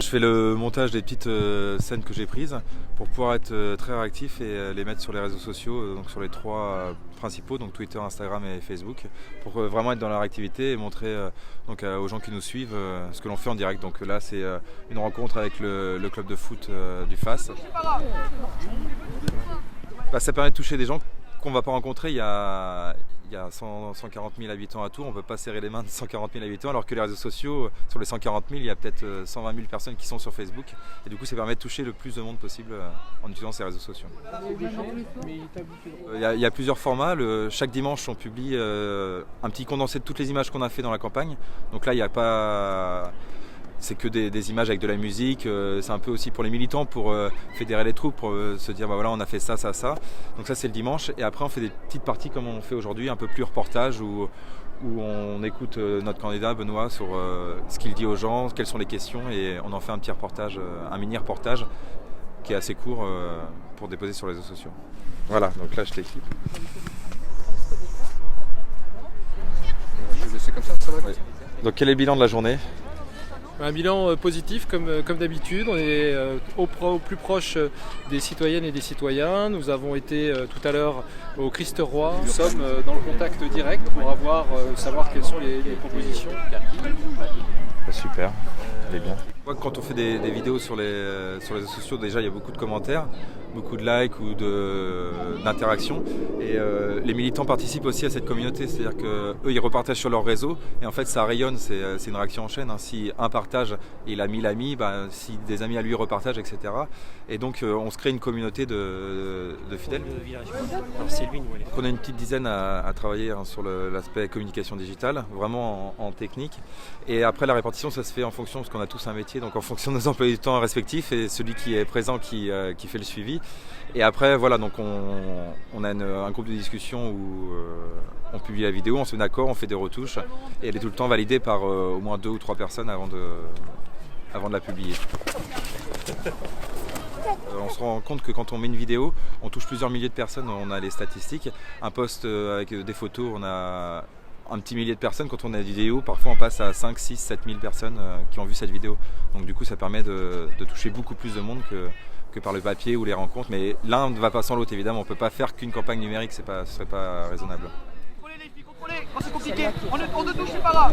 Je fais le montage des petites scènes que j'ai prises pour pouvoir être très réactif et les mettre sur les réseaux sociaux, donc sur les trois principaux, donc Twitter, Instagram et Facebook, pour vraiment être dans la réactivité et montrer donc, aux gens qui nous suivent ce que l'on fait en direct. Donc là c'est une rencontre avec le club de foot du FAS. Ça permet de toucher des gens qu'on ne va pas rencontrer. Il y a 140 000 habitants à Tours, on ne peut pas serrer les mains de 140 000 habitants, alors que les réseaux sociaux, sur les 140 000, il y a peut-être 120 000 personnes qui sont sur Facebook. Et du coup, ça permet de toucher le plus de monde possible en utilisant ces réseaux sociaux. Il y a plusieurs formats. Chaque dimanche, on publie un petit condensé de toutes les images qu'on a fait dans la campagne. Donc là, il n'y a pas... C'est que des images avec de la musique, c'est un peu aussi pour les militants, pour fédérer les troupes, pour se dire bah voilà on a fait ça, ça, ça. Donc ça c'est le dimanche et après on fait des petites parties comme on fait aujourd'hui, un peu plus reportage où on écoute notre candidat Benoît sur ce qu'il dit aux gens, quelles sont les questions et on en fait un petit reportage, un mini reportage qui est assez court pour déposer sur les réseaux sociaux. Voilà, donc là je t'équipe. C'est comme ça va. Oui. Donc quel est le bilan de la journée ? Un bilan positif comme d'habitude, on est au plus proche des citoyennes et des citoyens. Nous avons été tout à l'heure au Christ-Roi. Nous sommes dans le contact direct pour savoir quelles sont les propositions. Super, elle est bien. Quand on fait des vidéos sur les réseaux sociaux, déjà il y a beaucoup de commentaires, beaucoup de likes ou d'interactions. Et les militants participent aussi à cette communauté, c'est-à-dire qu'eux ils repartagent sur leur réseau et en fait ça rayonne, c'est une réaction en chaîne. Hein. Si un partage, il a 1000 amis, si des amis à lui repartagent, etc. Et donc on se crée une communauté de fidèles. On a une petite dizaine à travailler sur l'aspect communication digitale, vraiment en technique. Et après la répartition, ça se fait en fonction, parce qu'on a tous un métier, donc en fonction de nos emplois du temps respectifs et celui qui est présent qui fait le suivi. Et après voilà, donc on a un groupe de discussion où on publie la vidéo, on se met d'accord, on fait des retouches et elle est tout le temps validée par au moins 2 ou 3 personnes avant de la publier. On se rend compte que quand on met une vidéo, on touche plusieurs milliers de personnes, on a les statistiques. Un post avec des photos, on a un petit millier de personnes. Quand on a des vidéos, parfois on passe à 5, 6, 7 000 personnes qui ont vu cette vidéo. Donc du coup ça permet de toucher beaucoup plus de monde que par le papier ou les rencontres. Mais l'un ne va pas sans l'autre évidemment, on ne peut pas faire qu'une campagne numérique, ce ne serait pas raisonnable. Contrôlez les filles, contrôlez, quand c'est compliqué, on ne touche pas là.